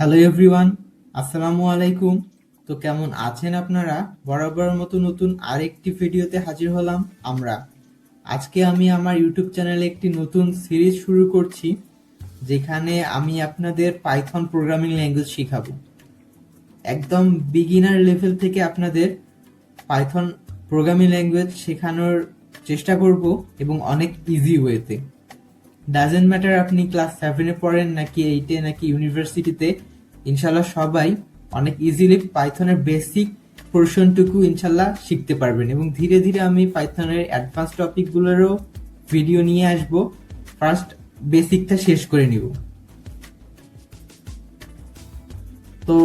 Hello everyone, আসসালামু আলাইকুম। তো কেমন আছেন আপনারা? বরাবরের মতো নতুন আরেকটি ভিডিওতে হাজির হলাম আমরা। আজকে আমি আমার ইউটিউব চ্যানেলে একটি নতুন সিরিজ শুরু করছি, যেখানে আমি আপনাদের পাইথন প্রোগ্রামিং ল্যাঙ্গুয়েজ শেখাবো। একদম বিগিনার লেভেল থেকে আপনাদের পাইথন প্রোগ্রামিং ল্যাঙ্গুয়েজ শেখানোর চেষ্টা করব, এবং অনেক ইজি ওয়েতে। ডাজেন্ট ম্যাটার আপনি ক্লাস 7-এ পড়েন নাকি 8-এ নাকি ইউনিভার্সিটিতে, ইনশাল্লাহ সবাই অনেক ইজিলি পাইথনের বেসিক পোর্শনটুকু ইনশাল্লাহ শিখতে পারবেন। এবং ধীরে ধীরে আমি পাইথনের অ্যাডভান্স টপিকগুলোরও ভিডিও নিয়ে আসব। ফার্স্ট বেসিকটা শেষ করে নিব। তো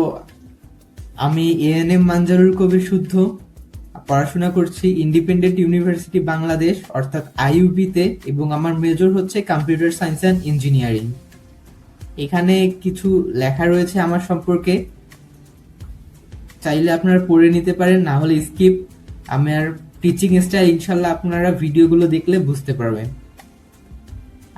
আমি এএনএম মানজারুল কবির শুদ্ধ পড়াশোনা করছি ইন্ডিপেন্ডেন্ট ইউনিভার্সিটি বাংলাদেশ অর্থাৎ আইইউবি-তে, এবং আমার মেজর হচ্ছে কম্পিউটার সায়েন্স অ্যান্ড ইঞ্জিনিয়ারিং। এখানে কিছু লেখা রয়েছে আমার সম্পর্কে, চাইলে আপনারা পড়ে নিতে পারেন, না হলে স্কিপ। আমার টিচিং স্টাইল ইনশাল্লাহ আপনারা ভিডিওগুলো দেখলে বুঝতে পারবেন।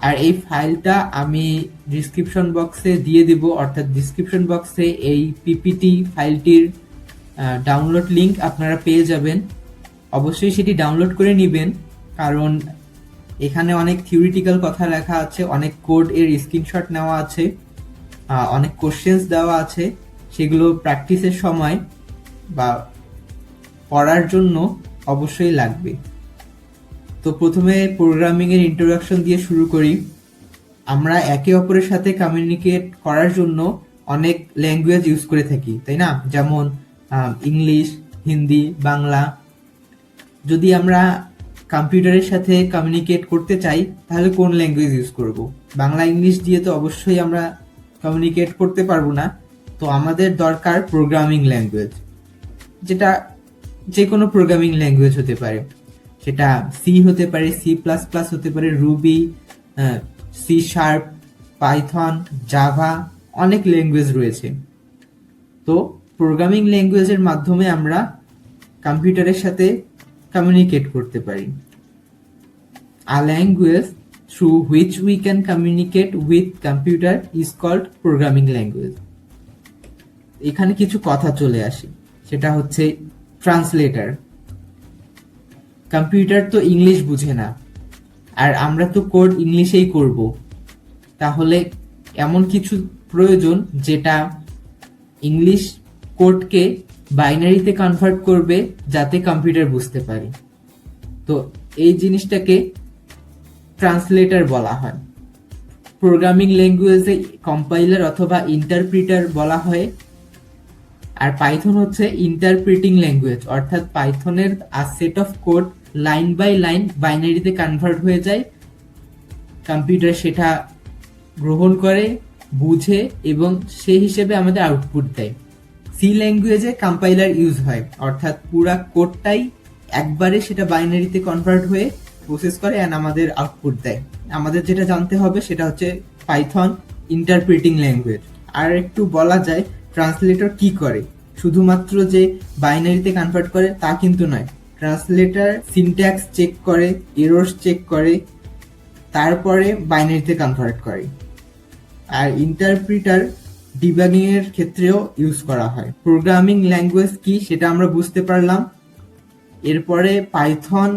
আর এই ফাইলটা আমি ডিসক্রিপশন বক্সে দিয়ে দিব, অর্থাৎ ডিসক্রিপশন বক্সে এই পিপিটি ফাইলটির ডাউনলোড লিংক আপনারা পেয়ে যাবেন। অবশ্যই সেটি ডাউনলোড করে নেবেন, কারণ এখানে অনেক থিওরিটিক্যাল কথা লেখা আছে, অনেক কোড এর স্ক্রিনশট নেওয়া আছে, অনেক কোশ্চেন্স দেওয়া আছে। সেগুলো প্র্যাকটিসের সময় বা পড়ার জন্য অবশ্যই লাগবে। তো প্রথমে প্রোগ্রামিং এর ইন্ট্রোডাকশন দিয়ে শুরু করি। আমরা একে অপরের সাথে কমিউনিকেট করার জন্য অনেক ল্যাঙ্গুয়েজ ইউজ করে থাকি, তাই না? যেমন ইংলিশ, হিন্দি, বাংলা। যদি আমরা কম্পিউটারের সাথে কমিউনিকেট করতে চাই তাহলে কোন ল্যাঙ্গুয়েজ ইউজ করব? বাংলা ইংলিশ দিয়ে তো অবশ্যই আমরা কমিউনিকেট করতে পারবো না। তো আমাদের দরকার প্রোগ্রামিং ল্যাঙ্গুয়েজ, যেটা যে কোনো প্রোগ্রামিং ল্যাঙ্গুয়েজ হতে পারে। সেটা সি হতে পারে, সি প্লাস প্লাস হতে পারে, ruby, C sharp, python, java, অনেক ল্যাঙ্গুয়েজ রয়েছে। তো প্রোগ্রামিং ল্যাঙ্গুয়েজের মাধ্যমে আমরা কম্পিউটারের সাথে কমিউনিকেট করতে পারি। A language through which we can communicate with computer is called programming language. এখানে কিছু কথা চলে আসে, সেটা হচ্ছে ট্রান্সলেটর। কম্পিউটার তো ইংলিশ বুঝে না, আর আমরা তো কোড ইংলিশেই করব। তাহলে এমন কিছু প্রয়োজন যেটা ইংলিশ কোডকে বাইনারিতে কনভার্ট করবে, যাতে কম্পিউটার বুঝতে পারে। তো এই জিনিসটাকে ট্রান্সলেটর বলা হয়। প্রোগ্রামিং ল্যাঙ্গুয়েজে কম্পাইলার অথবা ইন্টারপ্রিটার বলা হয়। আর পাইথন হচ্ছে ইন্টারপ্রিটিং ল্যাঙ্গুয়েজ, অর্থাৎ পাইথনের set of code line by line বাইনারিতে কনভার্ট হয়ে যায়। কম্পিউটার সেটা গ্রহণ করে, বুঝে, এবং সেই হিসেবে আমাদের আউটপুট দেয়। সি ল্যাঙ্গুয়েজে কম্পাইলার ইউজ হয়, অর্থাৎ পুরা কোডটাই একবারে সেটা বাইনারিতে কনভার্ট হয়ে প্রসেস করে এন্ড আমাদের আউটপুট দেয়। আমাদের যেটা জানতে হবে সেটা হচ্ছে পাইথন ইন্টারপ্রিটিং ল্যাঙ্গুয়েজ। আর একটু বলা যায় ট্রান্সলেটর কি করে, শুধুমাত্র যে বাইনারিতে কনভার্ট করে তা কিন্তু নয়। ট্রান্সলেটর সিনট্যাক্স চেক করে, এরর্স চেক করে, তারপরে বাইনারিতে কনভার্ট করে। আর ইন্টারপ্রিটার ডিবাগিং এর ক্ষেত্রেও ইউজ করা হয়। প্রোগ্রামিং ল্যাঙ্গুয়েজ কি সেটা আমরা বুঝতে পারলাম। এরপরে পাইথন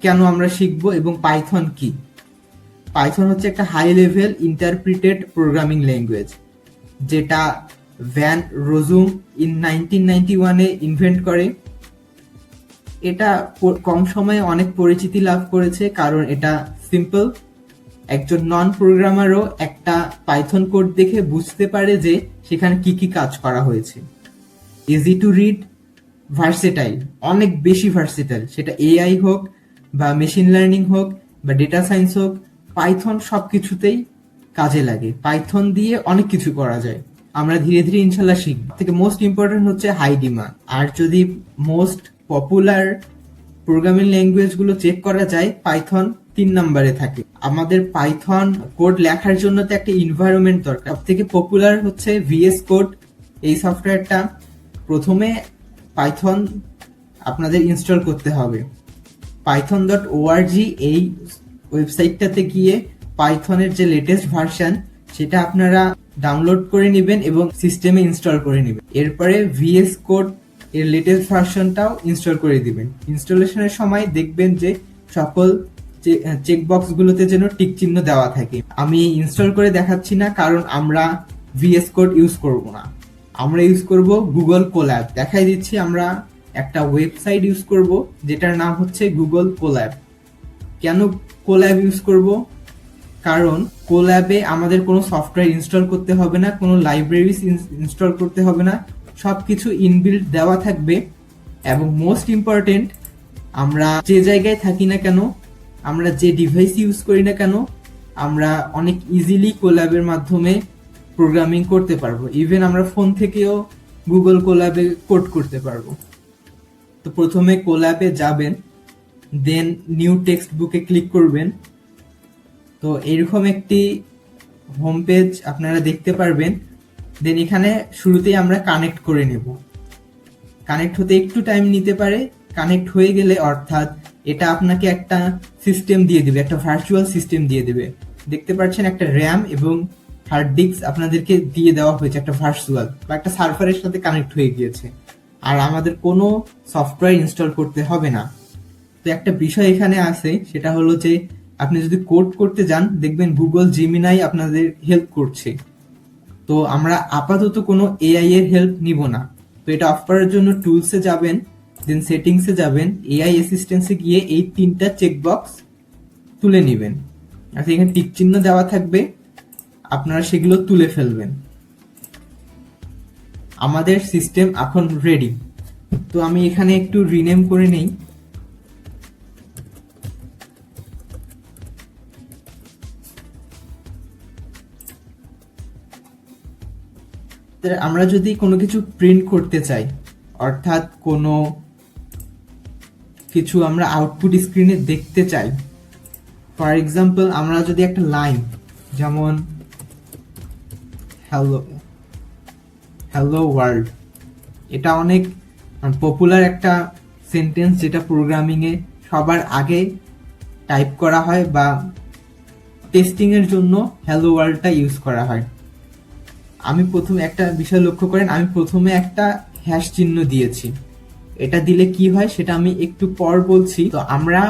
কেন আমরা শিখবো এবং পাইথন কি। পাইথন হচ্ছে একটা high level interpreted programming language, যেটা ভ্যান রোজুম ইন 1991-এ ইনভেন্ট করে। এটা কম সময়ে অনেক পরিচিতি লাভ করেছে, কারণ এটা সিম্পল। একজন নন প্রোগ্রামারও একটা পাইথন কোড দেখে বুঝতে পারে যে সেখানে কি কি কাজ করা হয়েছে। ইজি টু রিড, ভার্সেটাইল, অনেক বেশি ভার্সেটাইল। সেটা এআই হোক বা মেশিন লার্নিং হোক বা ডেটা সায়েন্স হোক, পাইথন সবকিছুতেই কাজে লাগে। পাইথন দিয়ে অনেক কিছু করা যায়, আমরা ধীরে ধীরে ইনশাল্লাহ শিখব। থেকে মোস্ট ইম্পর্টেন্ট হচ্ছে হাই ডিমান্ড। আর যদি মোস্ট পপুলার প্রোগ্রামিং ল্যাঙ্গুয়েজ গুলো চেক করা যায়, পাইথন 3 নম্বরে থাকে। আমাদের পাইথন কোড লেখার জন্য তো একটা এনভায়রনমেন্ট দরকার। সব থেকে পপুলার হচ্ছে ভিএস কোড। এই সফটওয়্যারটা প্রথমে পাইথন আপনাদের ইনস্টল করতে হবে। python.org এই ওয়েবসাইটটাতে গিয়ে পাইথনের যে লেটেস্ট ভার্সন সেটা আপনারা ডাউনলোড করে নেবেন এবং সিস্টেমে ইনস্টল করে নেবেন। এরপরে ভিএস কোড এর লেটেস্ট ভার্সনটাও ইনস্টল করে দিবেন। ইনস্টলেশনের সময় দেখবেন যে সকল চেকবক্সগুলোতে যেন টিক চিহ্ন দেওয়া থাকে। আমি ইনস্টল করে দেখাচ্ছি না, কারণ আমরা ভিএস কোড ইউজ করব না, আমরা ইউজ করব গুগল কোল্যাব। দেখাই দিচ্ছি, আমরা একটা ওয়েবসাইট ইউজ করব যেটার নাম হচ্ছে গুগল কোল্যাব। কেন কোল্যাব ইউজ করব? কারণ কোল্যাবে আমাদের কোনো সফটওয়্যার ইনস্টল করতে হবে না, কোনো লাইব্রেরিজ ইনস্টল করতে হবে না, সবকিছু ইনবিল্ট দেওয়া থাকবে। এবং মোস্ট ইম্পর্টেন্ট, আমরা যে জায়গায় থাকি না কেন, আমরা যে ডিভাইস ইউজ করি না কেন, আমরা অনেক ইজিলি কোল্যাবের মাধ্যমে প্রোগ্রামিং করতে পারবো। ইভেন আমরা ফোন থেকেও গুগল কোল্যাবে কোড করতে পারবো। তো প্রথমে কোল্যাবে যাবেন, দেন নিউ টেক্সট বুকে ক্লিক করবেন। তো এরকম একটি হোম পেজ আপনারা দেখতে পারবেন। দেন এখানে শুরুতেই আমরা কানেক্ট করে নেব। কানেক্ট হতে একটু টাইম নিতে পারে। কানেক্ট হয়ে গেলে, অর্থাৎ এটা আপনাকে একটা সিস্টেম দিয়ে দিবে, একটা ভার্চুয়াল সিস্টেম দিয়ে দিবে। দেখতে পাচ্ছেন একটা র্যাম এবং হার্ড ডিস্ক আপনাদেরকে দিয়ে দেওয়া হয়েছে, একটা ভার্চুয়াল বা একটা সার্ভারের সাথে কানেক্ট হয়ে গিয়েছে। আর আমাদের কোনো সফটওয়্যার ইনস্টল করতে হবে না। তো একটা বিষয় এখানে আছে, সেটা হলো যে আপনি যদি কোড করতে যান, দেখবেন গুগল জেমিনাই আপনাদের হেল্প করছে। তো আমরা আপাতত কোনো এআই এর হেল্প নিব না। তো এটা অফ করার জন্য টুলসে যাবেন, দেন সেটিংসে যাবেন, এআই অ্যাসিস্ট্যান্সে গিয়ে এই 3টা চেকবক্স তুলে নেবেন। আর এখানে টিক চিহ্ন দেওয়া থাকবে, আপনারা সেগুলো তুলে ফেলবেন। আমাদের সিস্টেম এখন রেডি। তো আমি এখানে একটু রিনেম করে নেই। আমরা যদি কোনো কিছু প্রিন্ট করতে চাই, অর্থাৎ কোনো কিছু আমরা আউটপুট স্ক্রিনে দেখতে চাই, ফর এক্সাম্পল আমরা যদি একটা লাইন, যেমন হ্যালো হ্যালো ওয়ার্ল্ড, এটা অনেক পপুলার একটা সেন্টেন্স, যেটা প্রোগ্রামিংয়ে সবার আগে টাইপ করা হয় বা টেস্টিংয়ের জন্য হ্যালো ওয়ার্ল্ডটা ইউজ করা হয়। আমি প্রথমে একটা বিষয় লক্ষ্য করেন, আমি প্রথমে একটা হ্যাশ চিহ্ন দিয়েছি। এটা দিলে কি হয় সেটা আমি একটু পর বলছি। তো আমরা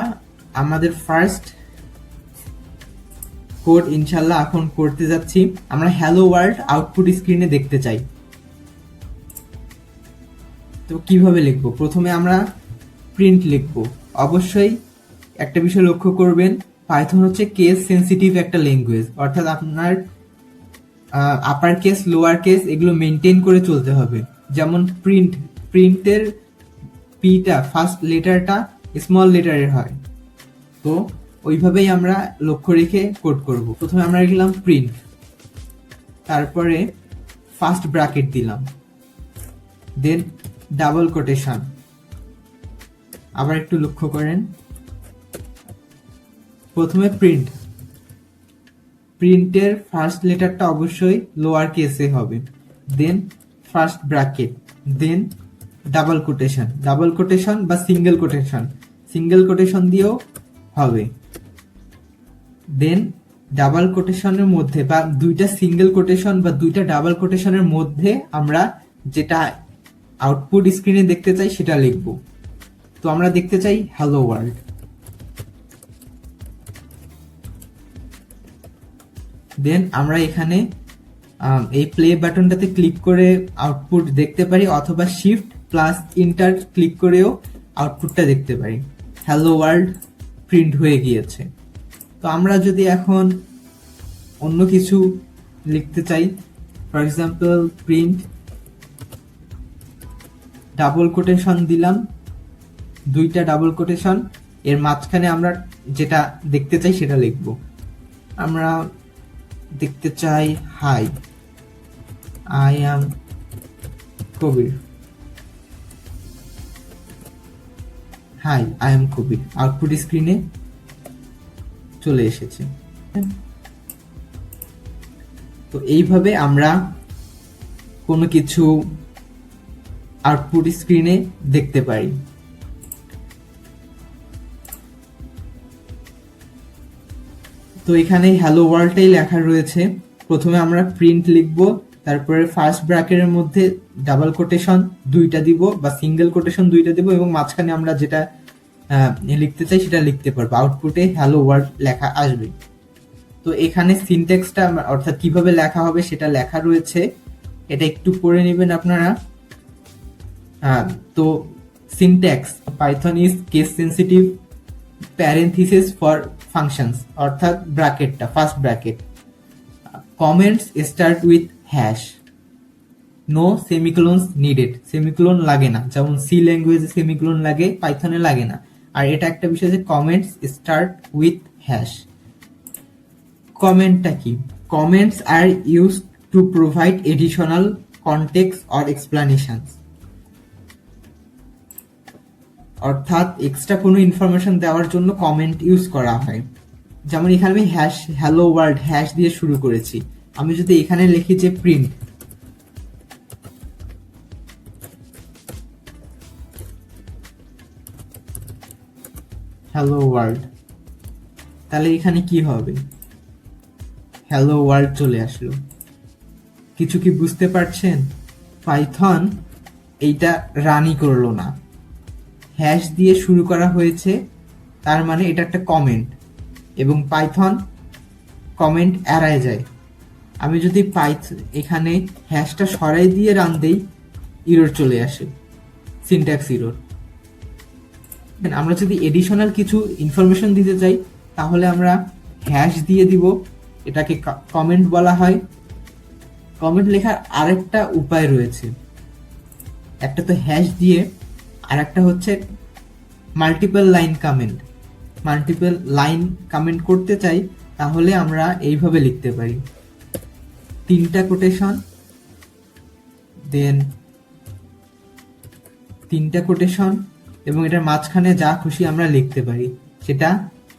আমাদের ফার্স্ট কোড ইনশাল্লাহ এখন করতে যাচ্ছি। আমরা হ্যালো ওয়ার্ল্ড আউটপুট স্ক্রিনে দেখতে চাই। তো কিভাবে লিখবো? প্রথমে আমরা প্রিন্ট লিখবো। অবশ্যই একটা বিষয় লক্ষ্য করবেন, পাইথন হচ্ছে কেস সেন্সিটিভ একটা ল্যাঙ্গুয়েজ, অর্থাৎ আপনার আপার কেস, লোয়ার কেস এগুলো মেনটেন করে চলতে হবে। যেমন প্রিন্টের পিটা, ফার্স্ট লেটারটা স্মল লেটারের হয়। তো ওইভাবেই আমরা লক্ষ্য রেখে কোড করব। প্রথমে আমরা লিখলাম প্রিন্ট, তারপরে ফার্স্ট ব্র্যাকেট দিলাম, দেন ডাবল কোটেশন। আবার একটু লক্ষ্য করেন, প্রথমে প্রিন্টের ফার্স্ট লেটারটা অবশ্যই লোয়ার কেসে হবে, দেন ফার্স্ট ব্র্যাকেট, দেন ডাবল কোটেশন বা সিঙ্গেল কোটেশন দিয়েও হবে। দেন ডাবল কোটেশনের মধ্যে বা দুইটা সিঙ্গেল কোটেশন বা দুইটা ডাবল কোটেশনের মধ্যে আমরা যেটা আউটপুট স্ক্রিনে দেখতে চাই সেটা লিখব। তো আমরা দেখতে চাই হ্যালো ওয়ার্ল্ড। দেন আমরা এখানে এই প্লে বাটনটাতে ক্লিক করে আউটপুট দেখতে পারি, অথবা শিফট প্লাস ইন্টার ক্লিক করেও আউটপুটটা দেখতে পারি। হ্যালো ওয়ার্ল্ড প্রিন্ট হয়ে গিয়েছে। তো আমরা যদি এখন অন্য কিছু লিখতে চাই, for example print double quotation দিলাম, দুইটা ডাবল কোটেশন, এর মাঝখানে আমরা যেটা দেখতে চাই সেটা লিখব। আমরা দেখতে চাই hi, I am Kabir. Hi, I am Kabir output স্ক্রিনে চলে এসেছে। তো এইভাবে আমরা কোনো কিছু আউটপুট স্ক্রিনে দেখতে পারি। তো এখানে হ্যালো ওয়ার্ল্ডটাই লেখা রয়েছে প্রথমে আমরা প্রিন্ট লিখব, তারপরে ফার্স্ট ব্র্যাকেটের মধ্যে ডাবল কোটেশন দুইটা দিব বা সিঙ্গেল কোটেশন দুইটা দিব, এবং মাঝখানে আমরা যেটা লিখতে চাই সেটা লিখতে পারবো। আউটপুটে হ্যালো ওয়ার্ল্ড লেখা আসবে। তো এখানে সিনট্যাক্সটা অর্থাৎ কিভাবে লেখা হবে সেটা লেখা রয়েছে, এটা একটু পড়ে নেবেন আপনারা। তো syntax, Python is case sensitive parenthesis for functions, অর্থাৎ ব্র্যাকেটটা first bracket. Comments start with hash, no semicolons needed, semicolon লাগে না, যেমন সি ল্যাঙ্গুয়েজে সেমিকোলন লাগে, পাইথনে লাগে না। আর এটা একটা বিষয় যে কমেন্টস স্টার্ট উইথ হ্যাশ। কমেন্টটা কি? Comments are use to provide additional context or explanations, অর্থাৎ এক্সট্রা কোনো ইনফরমেশন দেওয়ার জন্য কমেন্ট ইউজ করা হয়। যেমন এখানে আমি হ্যাশ হ্যালো ওয়ার্ল্ড হ্যাশ দিয়ে শুরু করেছি, আমি যদি এখানে লিখি যে প্রিন্ট হ্যালো ওয়ার্ল্ড, তাহলে এখানে কি হবে? হ্যালো ওয়ার্ল্ড চলে আসলো। কিছু কি বুঝতে পারছেন? পাইথন এইটা রানই করলো না, হ্যাশ দিয়ে শুরু করা হয়েছে, তার মানে এটা একটা কমেন্ট, এবং পাইথন কমেন্ট এড়ায় যায়। আমি যদি এখানে হ্যাশটা সরাই দিয়ে রান দেই, ইরর চলে আসে, সিনট্যাক্স ইরর। আমরা যদি এডিশনাল কিছু ইনফরমেশন দিতে চাই তাহলে আমরা হ্যাশ দিয়ে দিব, এটাকে কমেন্ট বলা হয়। কমেন্ট লেখার আরেকটা উপায় রয়েছে, একটা তো হ্যাশ দিয়ে, আর একটা হচ্ছে multiple line comment. Multiple line comment করতে চাই তাহলে আমরা এইভাবে লিখতে পারি, তিনটা কোটেশন, দেন তিনটা কোটেশন, এবং এটার মাঝখানে যা খুশি আমরা লিখতে পারি, সেটা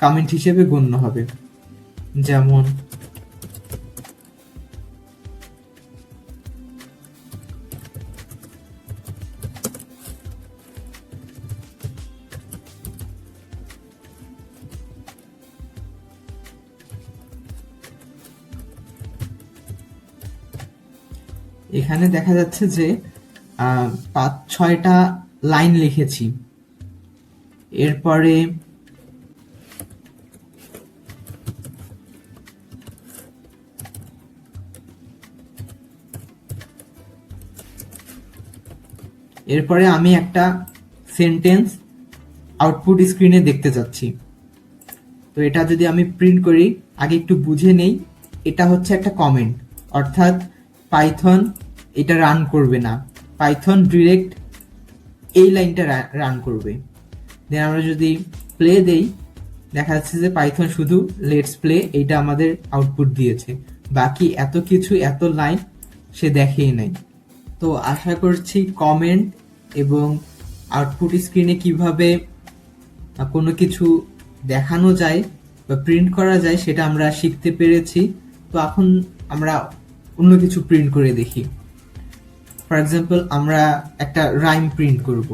কমেন্ট হিসেবে গণ্য হবে। যেমন এখানে দেখা যাচ্ছে যে 5-6টা লাইন লিখেছি। এরপরে আমি একটা সেন্টেন্স আউটপুট স্ক্রিনে দেখতে চাচ্ছি। তো এটা যদি আমি প্রিন্ট করি, আগে একটু বুঝে নেই, এটা হচ্ছে একটা কমেন্ট, অর্থাৎ পাইথন এটা রান করবে না, পাইথন ডিরেক্ট এই লাইনটা রান করবে। দেন আমরা যদি প্লে দেই, দেখা যাচ্ছে যে পাইথন শুধু লেটস প্লে এইটা আমাদের আউটপুট দিয়েছে, বাকি এত কিছু এত লাইন সে দেখেই নাই। তো আশা করছি কমেন্ট এবং আউটপুট স্ক্রিনে কিভাবে কোনো কিছু দেখানো যায় বা প্রিন্ট করা যায় সেটা আমরা শিখতে পেরেছি। তো এখন আমরা অন্য কিছু প্রিন্ট করে দেখি। ফর এক্সাম্পল, আমরা একটা রাইম প্রিন্ট করব,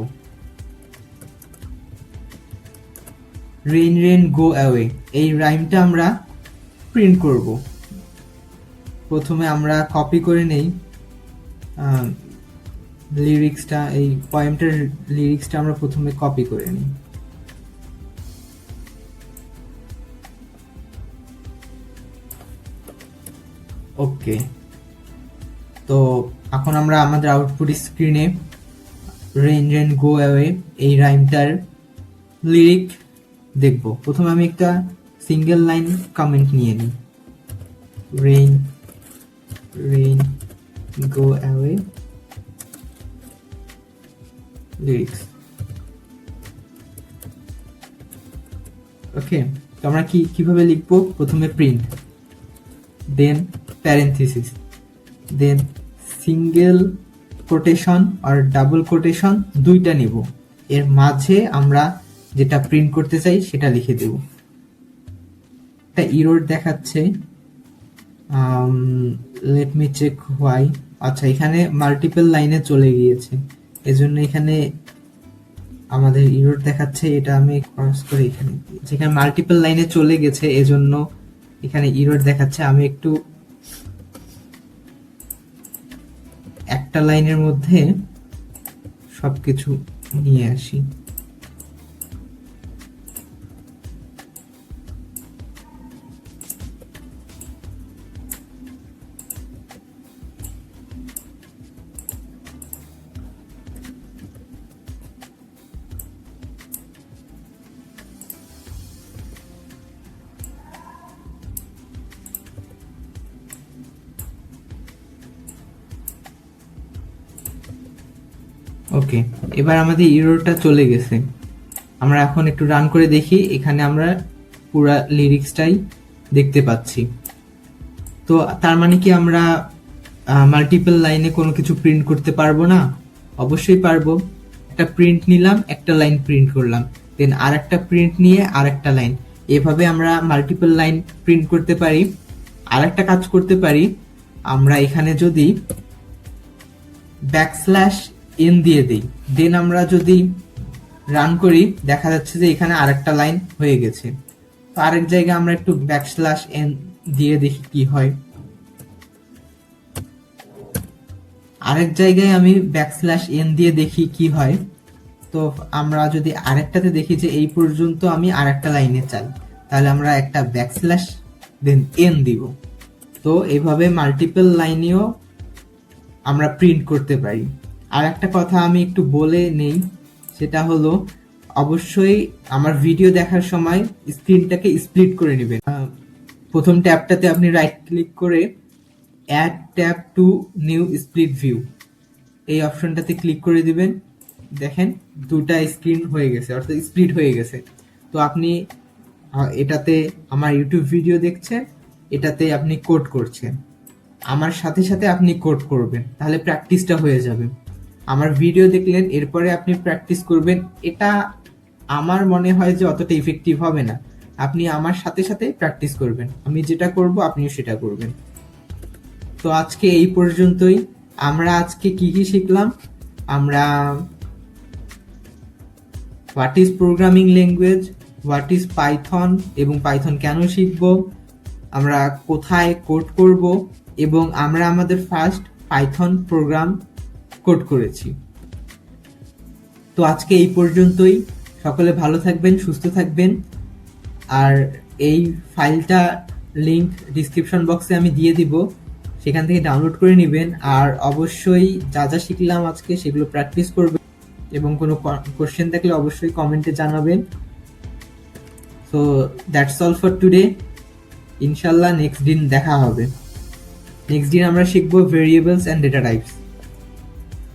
রেইন রেইন গো অ্যাওয়ে, এই রাইমটা আমরা প্রিন্ট করব। প্রথমে আমরা কপি করে নেই লিরিক্সটা, এই পয়েমটার লিরিক্সটা আমরা প্রথমে কপি করে নিই। ওকে, তো এখন আমরা আমাদের আউটপুট স্ক্রিনে রেইন রেইন গো অ্যাওয়ে এই রাইমটার লিরিক দেখব। প্রথমে আমি একটা সিঙ্গেল লাইন কমেন্ট নিয়ে নিই, rain rain go away lyrics. Okay, তো আমরা কিভাবে লিখবো? প্রথমে print, then parenthesis, then single quotation আর ডাবল কোটেশন দুইটা নিব, এর মাঝে আমরা যেটা প্রিন্ট করতে চাই সেটা লিখে দেব। একটা ইরর দেখাচ্ছে, লেট মি চেক হোয়াই। আচ্ছা, এখানে মাল্টিপল লাইনে চলে গিয়েছে, এজন্য এখানে আমাদের ইরর দেখাচ্ছে। এটা আমি ক্রস করে এখানে, যেখানে মাল্টিপল লাইনে চলে গেছে এজন্য এখানে ইরর দেখাচ্ছে। আমি একটু একটা লাইনের মধ্যে সবকিছু নিয়ে আসি। ওকে, এবার আমাদের এররটা চলে গেছে। আমরা এখন একটু রান করে দেখি, এখানে আমরা পুরা লিরিক্সটাই দেখতে পাচ্ছি। তো তার মানে কি আমরা মাল্টিপল লাইনে কোনো কিছু প্রিন্ট করতে পারবো না? অবশ্যই পারবো। একটা প্রিন্ট নিলাম, একটা লাইন প্রিন্ট করলাম, দেন আর একটা প্রিন্ট নিয়ে আর একটা লাইন, এভাবে আমরা মাল্টিপল লাইন প্রিন্ট করতে পারি। আর একটা কাজ করতে পারি, আমরা এখানে যদি ব্যাকস্ল্যাশ এন দিয়ে দিই, দেন আমরা যদি রান করি দেখা যাচ্ছে যে এখানে আরেকটা লাইন হয়ে গেছে। তো আরেক জায়গায় আমরা একটু ব্যাকস্ল্যাশ এন দিয়ে দেখি কি হয়। আরেক জায়গায় আমি ব্যাকস্ল্যাশ এন দিয়ে দেখি কি হয়। তো আমরা যদি আরেকটাতে দেখি যে এই পর্যন্ত আমি আরেকটা লাইনে চাই, তাহলে আমরা একটা ব্যাকস্ল্যাশ দেন এন দিব। তো এভাবে মাল্টিপল লাইনেও আমরা প্রিন্ট করতে পারি। আর একটা কথা আমি একটু বলে নেই, সেটা হলো অবশ্যই আমার ভিডিও দেখার সময় স্ক্রিনটাকে স্প্লিট করে নেবেন। প্রথম ট্যাবটাতে আপনি রাইট ক্লিক করে add tab to new split view এই অপশনটাতে ক্লিক করে দিবেন। দেখেন দুটা স্ক্রিন হয়ে গেছে, অর্থাৎ স্প্লিট হয়ে গেছে। তো আপনি এটাতে আমার ইউটিউব ভিডিও দেখছেন, এটাতে আপনি কোড করছেন, আমার সাথে সাথে আপনি কোড করবেন, তাহলে প্র্যাকটিসটা হয়ে যাবে। আমার ভিডিও দেখলেন, এরপরে আপনি প্র্যাকটিস করবেন, এটা আমার মনে হয় যে অতটা ইফেক্টিভ হবে না। আপনি আমার সাথে সাথে প্র্যাকটিস করবেন, আমি যেটা করব আপনিও সেটা করবেন। তো আজকে এই পর্যন্তই। আমরা আজকে কি কি শিখলাম? আমরা what is programming language, what is Python এবং পাইথন কেন শিখব, আমরা কোথায় কোড করব, এবং আমরা আমাদের ফার্স্ট পাইথন প্রোগ্রাম কোড করেছি। তো আজকে এই পর্যন্তই। সকলে ভালো থাকবেন, সুস্থ থাকবেন। আর এই ফাইলটা লিংক ডিসক্রিপশন বক্সে আমি দিয়ে দিব, সেখান থেকে ডাউনলোড করে নেবেন। আর অবশ্যই যা যা শিখলাম আজকে সেগুলো প্র্যাকটিস করবেন, এবং কোনো কোশ্চেন থাকলে অবশ্যই কমেন্টে জানাবেন। So that's all for today. ইনশাল্লাহ নেক্সট দিন দেখা হবে। নেক্সট দিন আমরা শিখবো ভেরিয়েবলস অ্যান্ড ডেটা টাইপস।